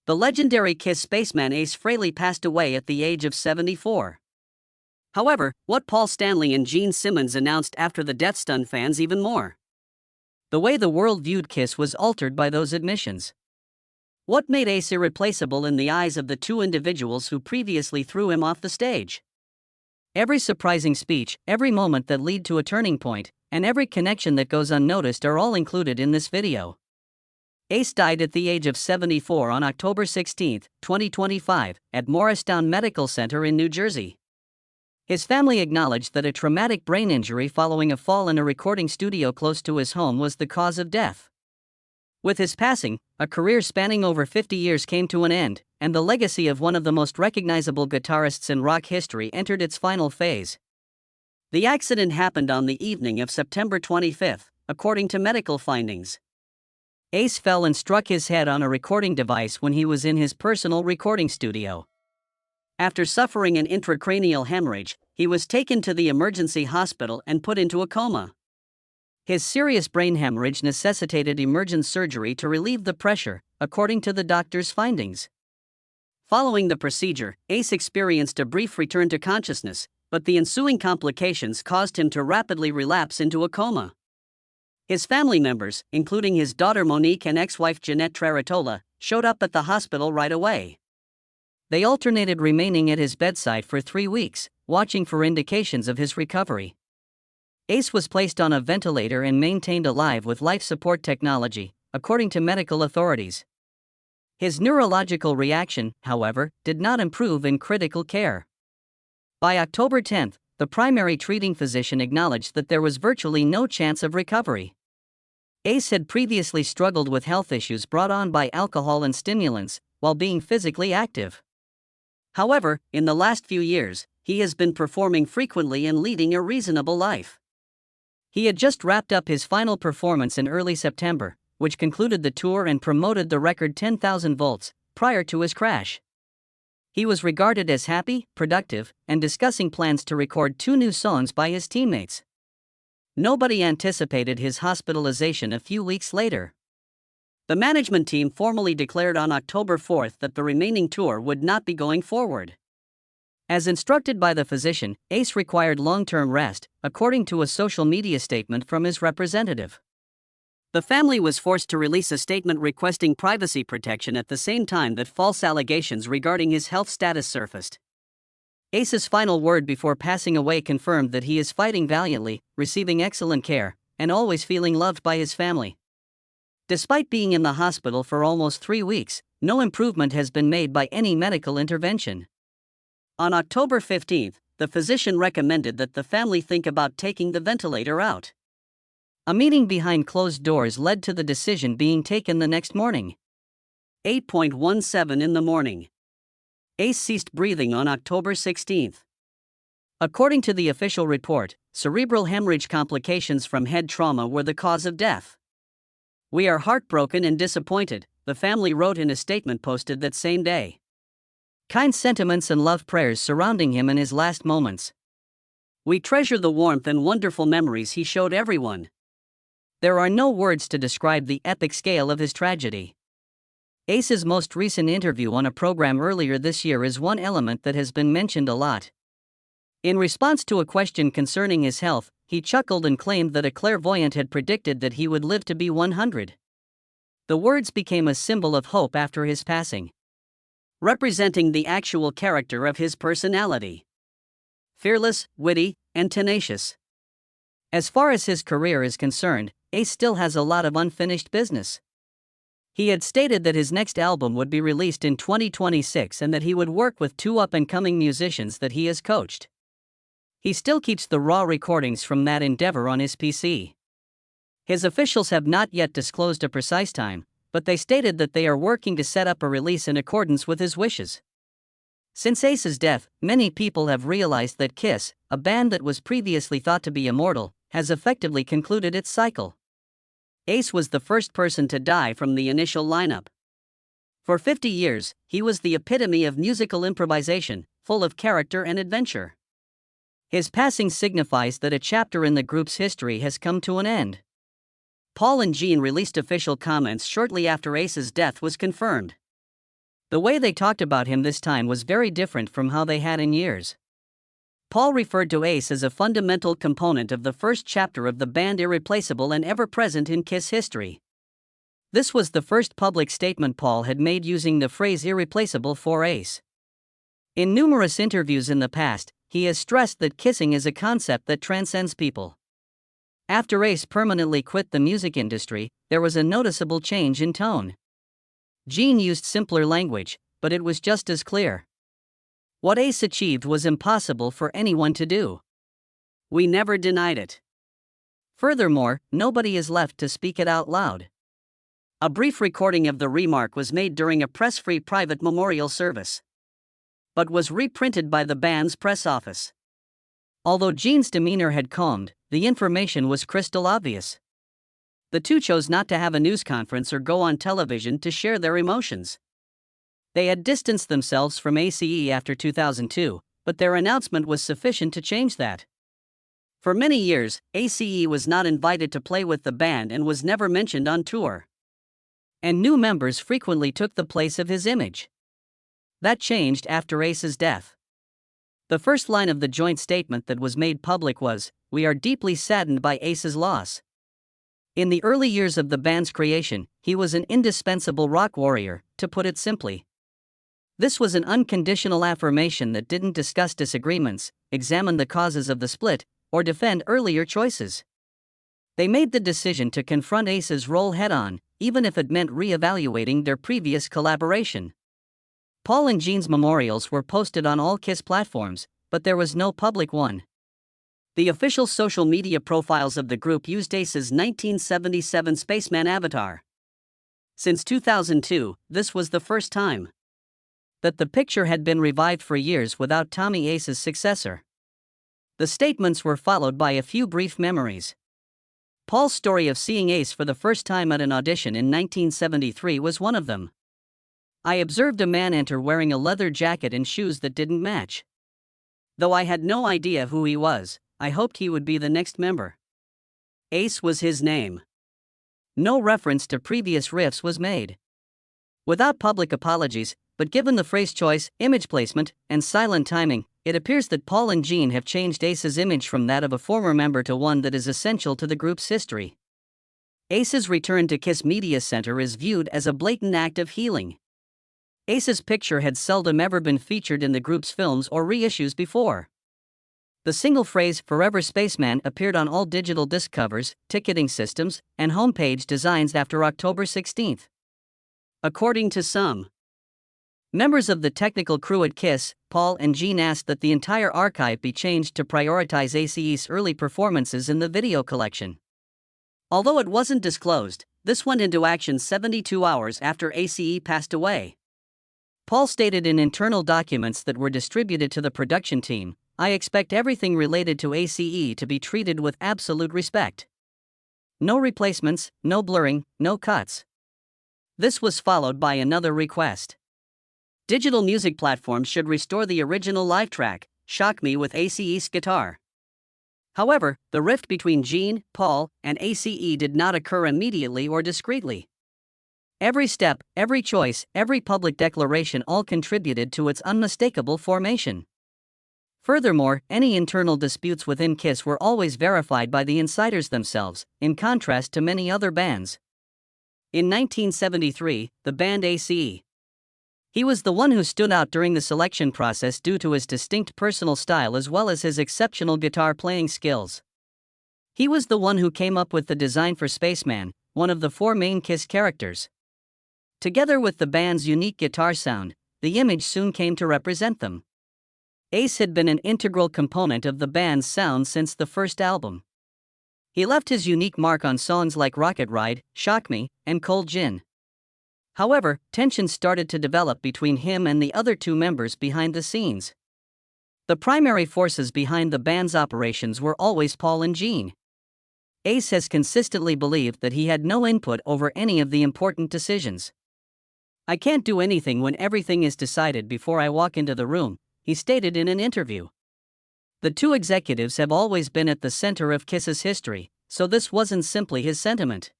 The legendary KISS spaceman Ace Frehley passed away at the age of 74. However, what Paul Stanley and Gene Simmons announced after the death stunned fans even more. The way the world viewed KISS was altered by those admissions. What made Ace irreplaceable in the eyes of the two individuals who previously threw him off the stage? Every surprising speech, every moment that led to a turning point, and every connection that goes unnoticed are all included in this video. Ace died at the age of 74 on October 16, 2025, at Morristown Medical Center in New Jersey. His family acknowledged that a traumatic brain injury following a fall in a recording studio close to his home was the cause of death. With his passing, a career spanning over 50 years came to an end, and the legacy of one of the most recognizable guitarists in rock history entered its final phase. The accident happened on the evening of September 25, according to medical findings. Ace fell and struck his head on a recording device when he was in his personal recording studio. After suffering an intracranial hemorrhage, he was taken to the emergency hospital and put into a coma. His serious brain hemorrhage necessitated emergent surgery to relieve the pressure, according to the doctor's findings. Following the procedure, Ace experienced a brief return to consciousness, but the ensuing complications caused him to rapidly relapse into a coma. His family members, including his daughter Monique and ex-wife Jeanette Traratola, showed up at the hospital right away. They alternated remaining at his bedside for 3 weeks, watching for indications of his recovery. Ace was placed on a ventilator and maintained alive with life support technology, according to medical authorities. His neurological reaction, however, did not improve in critical care. By October 10, the primary treating physician acknowledged that there was virtually no chance of recovery. Ace had previously struggled with health issues brought on by alcohol and stimulants, while being physically active. However, in the last few years, he has been performing frequently and leading a reasonable life. He had just wrapped up his final performance in early September, which concluded the tour and promoted the record 10,000 volts, prior to his crash. He was regarded as happy, productive, and discussing plans to record 2 new songs by his teammates. Nobody anticipated his hospitalization a few weeks later. The management team formally declared on October 4 that the remaining tour would not be going forward. As instructed by the physician, Ace required long-term rest, according to a social media statement from his representative. The family was forced to release a statement requesting privacy protection at the same time that false allegations regarding his health status surfaced. Ace's final word before passing away confirmed that he is fighting valiantly, receiving excellent care, and always feeling loved by his family. Despite being in the hospital for almost 3 weeks, no improvement has been made by any medical intervention. On October 15, the physician recommended that the family think about taking the ventilator out. A meeting behind closed doors led to the decision being taken the next morning. 8:17 in the morning. Ace ceased breathing on October 16. According to the official report, cerebral hemorrhage complications from head trauma were the cause of death. "We are heartbroken and disappointed," the family wrote in a statement posted that same day. Kind sentiments and love prayers surrounding him in his last moments. "We treasure the warmth and wonderful memories he showed everyone." There are no words to describe the epic scale of his tragedy. Ace's most recent interview on a program earlier this year is one element that has been mentioned a lot. In response to a question concerning his health, he chuckled and claimed that a clairvoyant had predicted that he would live to be 100. The words became a symbol of hope after his passing, representing the actual character of his personality. Fearless, witty, and tenacious. As far as his career is concerned, Ace still has a lot of unfinished business. He had stated that his next album would be released in 2026 and that he would work with 2 up-and-coming musicians that he has coached. He still keeps the raw recordings from that endeavor on his PC. His officials have not yet disclosed a precise time, but they stated that they are working to set up a release in accordance with his wishes. Since Ace's death, many people have realized that KISS, a band that was previously thought to be immortal, has effectively concluded its cycle. Ace was the first person to die from the initial lineup. For 50 years, he was the epitome of musical improvisation, full of character and adventure. His passing signifies that a chapter in the group's history has come to an end. Paul and Gene released official comments shortly after Ace's death was confirmed. The way they talked about him this time was very different from how they had in years. Paul referred to Ace as a fundamental component of the first chapter of the band, irreplaceable and ever-present in Kiss history. This was the first public statement Paul had made using the phrase irreplaceable for Ace. In numerous interviews in the past, he has stressed that kissing is a concept that transcends people. After Ace permanently quit the music industry, there was a noticeable change in tone. Gene used simpler language, but it was just as clear. What Ace achieved was impossible for anyone to do. We never denied it. Furthermore, nobody is left to speak it out loud. A brief recording of the remark was made during a press-free private memorial service, but was reprinted by the band's press office. Although Gene's demeanor had calmed, the information was crystal obvious. The two chose not to have a news conference or go on television to share their emotions. They had distanced themselves from ACE after 2002, but their announcement was sufficient to change that. For many years, ACE was not invited to play with the band and was never mentioned on tour. And new members frequently took the place of his image. That changed after Ace's death. The first line of the joint statement that was made public was, "We are deeply saddened by Ace's loss." In the early years of the band's creation, he was an indispensable rock warrior, to put it simply. This was an unconditional affirmation that didn't discuss disagreements, examine the causes of the split, or defend earlier choices. They made the decision to confront Ace's role head-on, even if it meant re-evaluating their previous collaboration. Paul and Gene's memorials were posted on all Kiss platforms, but there was no public one. The official social media profiles of the group used Ace's 1977 Spaceman avatar. Since 2002, this was the first time that the picture had been revived for years without Tommy Ace's successor. The statements were followed by a few brief memories. Paul's story of seeing Ace for the first time at an audition in 1973 was one of them. "I observed a man enter wearing a leather jacket and shoes that didn't match. Though I had no idea who he was, I hoped he would be the next member. Ace was his name." No reference to previous riffs was made. Without public apologies, but given the phrase choice, image placement, and silent timing, it appears that Paul and Gene have changed Ace's image from that of a former member to one that is essential to the group's history. Ace's return to Kiss Media Center is viewed as a blatant act of healing. Ace's picture had seldom ever been featured in the group's films or reissues before. The single phrase "Forever Spaceman" appeared on all digital disc covers, ticketing systems, and homepage designs after October 16. According to some members of the technical crew at Kiss, Paul and Gene asked that the entire archive be changed to prioritize ACE's early performances in the video collection. Although it wasn't disclosed, this went into action 72 hours after ACE passed away. Paul stated in internal documents that were distributed to the production team, "I expect everything related to ACE to be treated with absolute respect. No replacements, no blurring, no cuts." This was followed by another request. Digital music platforms should restore the original live track, "Shock Me" with ACE's guitar. However, the rift between Gene, Paul, and ACE did not occur immediately or discreetly. Every step, every choice, every public declaration all contributed to its unmistakable formation. Furthermore, any internal disputes within Kiss were always verified by the insiders themselves, in contrast to many other bands. In 1973, the band ACE. He was the one who stood out during the selection process due to his distinct personal style as well as his exceptional guitar playing skills. He was the one who came up with the design for Spaceman, one of the four main Kiss characters. Together with the band's unique guitar sound, the image soon came to represent them. Ace had been an integral component of the band's sound since the first album. He left his unique mark on songs like Rocket Ride, Shock Me, and Cold Gin. However, tensions started to develop between him and the other two members behind the scenes. The primary forces behind the band's operations were always Paul and Gene. Ace has consistently believed that he had no input over any of the important decisions. "I can't do anything when everything is decided before I walk into the room," he stated in an interview. The two executives have always been at the center of Kiss's history, so this wasn't simply his sentiment.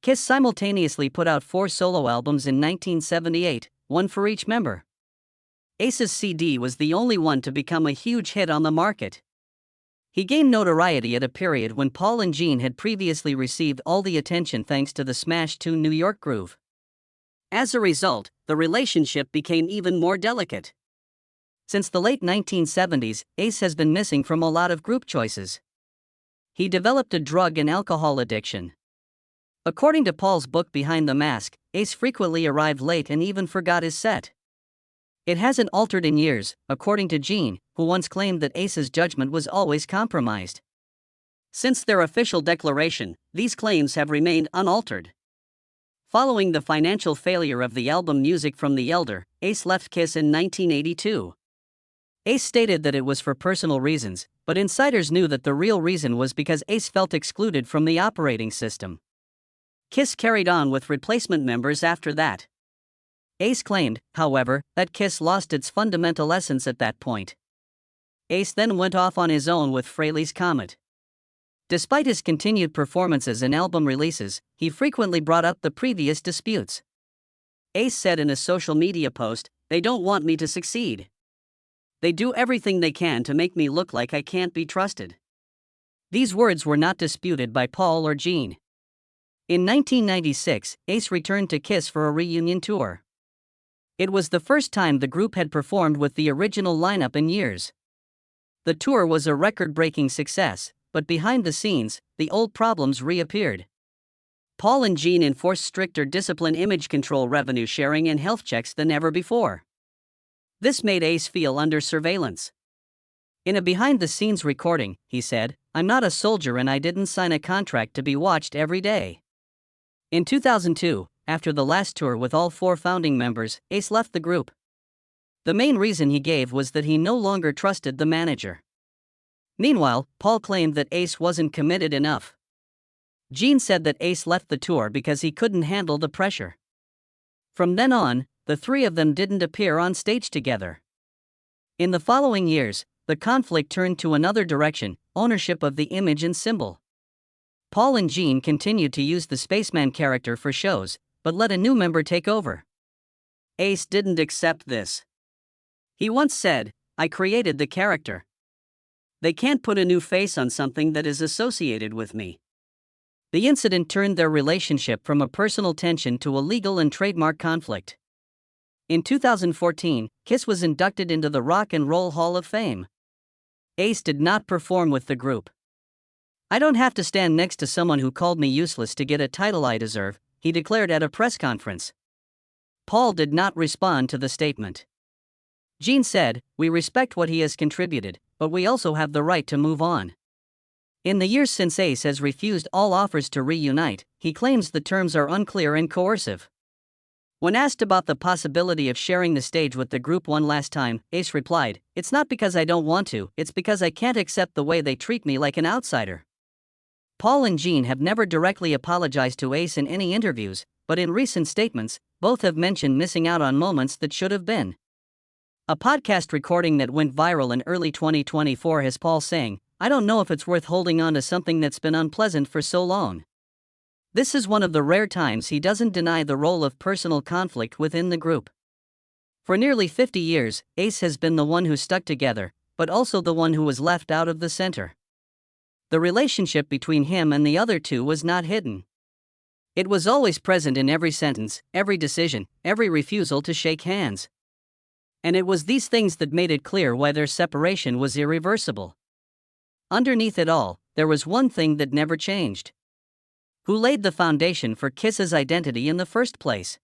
Kiss simultaneously put out 4 solo albums in 1978, one for each member. Ace's CD was the only one to become a huge hit on the market. He gained notoriety at a period when Paul and Gene had previously received all the attention thanks to the smash tune New York Groove. As a result, the relationship became even more delicate. Since the late 1970s, Ace has been missing from a lot of group choices. He developed a drug and alcohol addiction. According to Paul's book Behind the Mask, Ace frequently arrived late and even forgot his set. It hasn't altered in years, according to Gene, who once claimed that Ace's judgment was always compromised. Since their official declaration, these claims have remained unaltered. Following the financial failure of the album Music from the Elder, Ace left Kiss in 1982. Ace stated that it was for personal reasons, but insiders knew that the real reason was because Ace felt excluded from the operating system. Kiss carried on with replacement members after that. Ace claimed, however, that Kiss lost its fundamental essence at that point. Ace then went off on his own with Frehley's Comet. Despite his continued performances and album releases, he frequently brought up the previous disputes. Ace said in a social media post, "They don't want me to succeed. They do everything they can to make me look like I can't be trusted." These words were not disputed by Paul or Gene. In 1996, Ace returned to Kiss for a reunion tour. It was the first time the group had performed with the original lineup in years. The tour was a record-breaking success, but behind the scenes, the old problems reappeared. Paul and Gene enforced stricter discipline, image control, revenue sharing, and health checks than ever before. This made Ace feel under surveillance. In a behind-the-scenes recording, he said, "I'm not a soldier and I didn't sign a contract to be watched every day." In 2002, after the last tour with all 4 founding members, Ace left the group. The main reason he gave was that he no longer trusted the manager. Meanwhile, Paul claimed that Ace wasn't committed enough. Gene said that Ace left the tour because he couldn't handle the pressure. From then on, the 3 of them didn't appear on stage together. In the following years, the conflict turned to another direction: ownership of the image and symbol. Paul and Gene continued to use the Spaceman character for shows, but let a new member take over. Ace didn't accept this. He once said, "I created the character. They can't put a new face on something that is associated with me." The incident turned their relationship from a personal tension to a legal and trademark conflict. In 2014, Kiss was inducted into the Rock and Roll Hall of Fame. Ace did not perform with the group. "I don't have to stand next to someone who called me useless to get a title I deserve," he declared at a press conference. Paul did not respond to the statement. Gene said, "We respect what he has contributed, but we also have the right to move on." In the years since Ace has refused all offers to reunite, he claims the terms are unclear and coercive. When asked about the possibility of sharing the stage with the group one last time, Ace replied, "It's not because I don't want to, it's because I can't accept the way they treat me like an outsider." Paul and Gene have never directly apologized to Ace in any interviews, but in recent statements, both have mentioned missing out on moments that should have been. A podcast recording that went viral in early 2024 has Paul saying, "I don't know if it's worth holding on to something that's been unpleasant for so long." This is one of the rare times he doesn't deny the role of personal conflict within the group. For nearly 50 years, Ace has been the one who stuck together, but also the one who was left out of the center. The relationship between him and the other 2 was not hidden. It was always present in every sentence, every decision, every refusal to shake hands. And it was these things that made it clear why their separation was irreversible. Underneath it all, there was one thing that never changed. Who laid the foundation for Kiss's identity in the first place?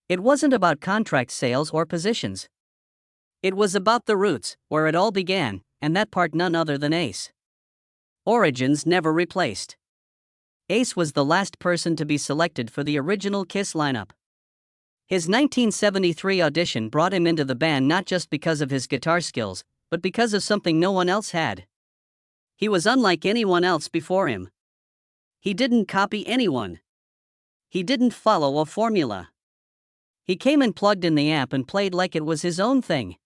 It wasn't about contract sales or positions. It was about the roots, where it all began, and that part none other than Ace. Origins never replaced. Ace was the last person to be selected for the original Kiss lineup. His 1973 audition brought him into the band not just because of his guitar skills, but because of something no one else had. He was unlike anyone else before him. He didn't copy anyone. He didn't follow a formula. He came and plugged in the amp and played like it was his own thing.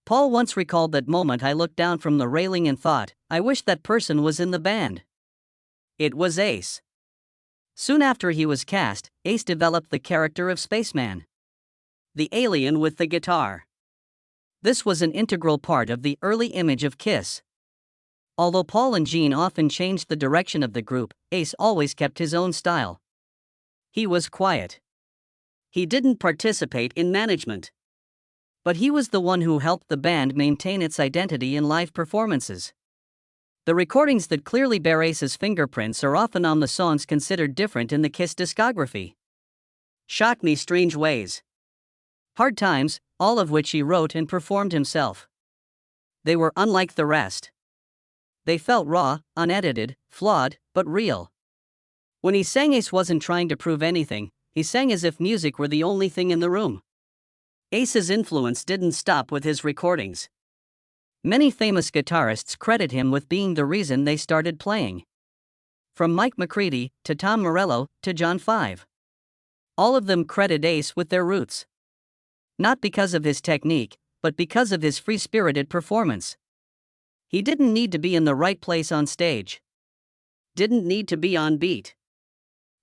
Paul once recalled that moment: "I looked down from the railing and thought, I wish that person was in the band." It was Ace. Soon after he was cast, Ace developed the character of Spaceman. The alien with the guitar. This was an integral part of the early image of Kiss. Although Paul and Gene often changed the direction of the group, Ace always kept his own style. He was quiet. He didn't participate in management. But he was the one who helped the band maintain its identity in live performances. The recordings that clearly bear Ace's fingerprints are often on the songs considered different in the Kiss discography. Shock Me Strange Ways, Hard Times, all of which he wrote and performed himself. They were unlike the rest. They felt raw, unedited, flawed, but real. When he sang, Ace wasn't trying to prove anything, he sang as if music were the only thing in the room. Ace's influence didn't stop with his recordings. Many famous guitarists credit him with being the reason they started playing. From Mike McCready, to Tom Morello, to John Five. All of them credit Ace with their roots. Not because of his technique, but because of his free-spirited performance. He didn't need to be in the right place on stage. Didn't need to be on beat.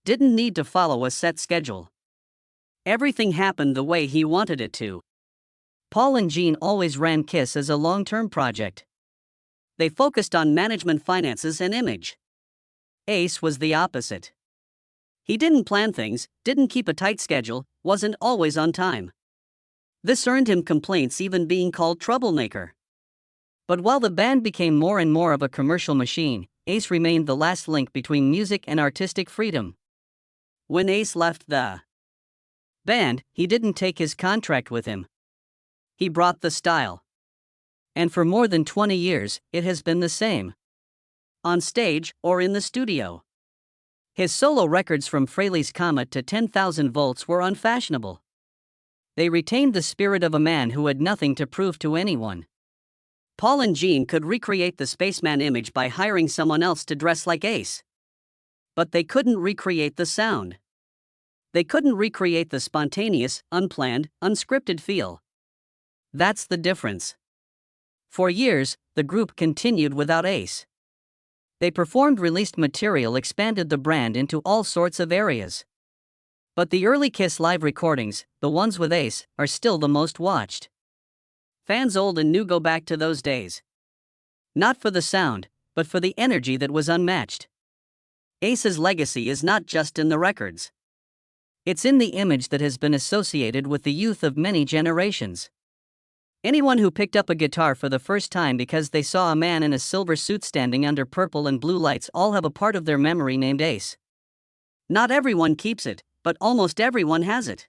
Didn't need to follow a set schedule. Everything happened the way he wanted it to. Paul and Gene always ran Kiss as a long-term project. They focused on management, finances, and image. Ace was the opposite. He didn't plan things, didn't keep a tight schedule, wasn't always on time. This earned him complaints, even being called troublemaker. But while the band became more and more of a commercial machine, Ace remained the last link between music and artistic freedom. When Ace left the band, he didn't take his contract with him. He brought the style. And for more than 20 years, it has been the same. On stage, or in the studio. His solo records from Frehley's Comet to 10,000 Volts were unfashionable. They retained the spirit of a man who had nothing to prove to anyone. Paul and Gene could recreate the spaceman image by hiring someone else to dress like Ace. But they couldn't recreate the sound. They couldn't recreate the spontaneous, unplanned, unscripted feel. That's the difference. For years, the group continued without Ace. They performed released material, expanded the brand into all sorts of areas. But the early Kiss live recordings, the ones with Ace, are still the most watched. Fans old and new go back to those days. Not for the sound, but for the energy that was unmatched. Ace's legacy is not just in the records. It's in the image that has been associated with the youth of many generations. Anyone who picked up a guitar for the first time because they saw a man in a silver suit standing under purple and blue lights all have a part of their memory named Ace. Not everyone keeps it, but almost everyone has it.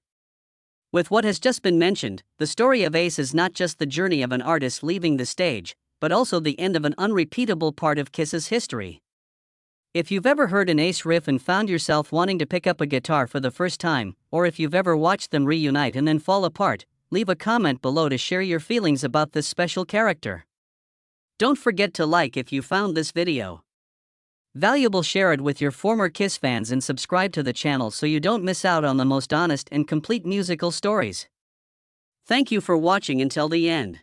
With what has just been mentioned, the story of Ace is not just the journey of an artist leaving the stage, but also the end of an unrepeatable part of Kiss's history. If you've ever heard an Ace riff and found yourself wanting to pick up a guitar for the first time, or if you've ever watched them reunite and then fall apart, leave a comment below to share your feelings about this special character. Don't forget to like if you found this video valuable, share it with your former Kiss fans, and subscribe to the channel so you don't miss out on the most honest and complete musical stories. Thank you for watching until the end.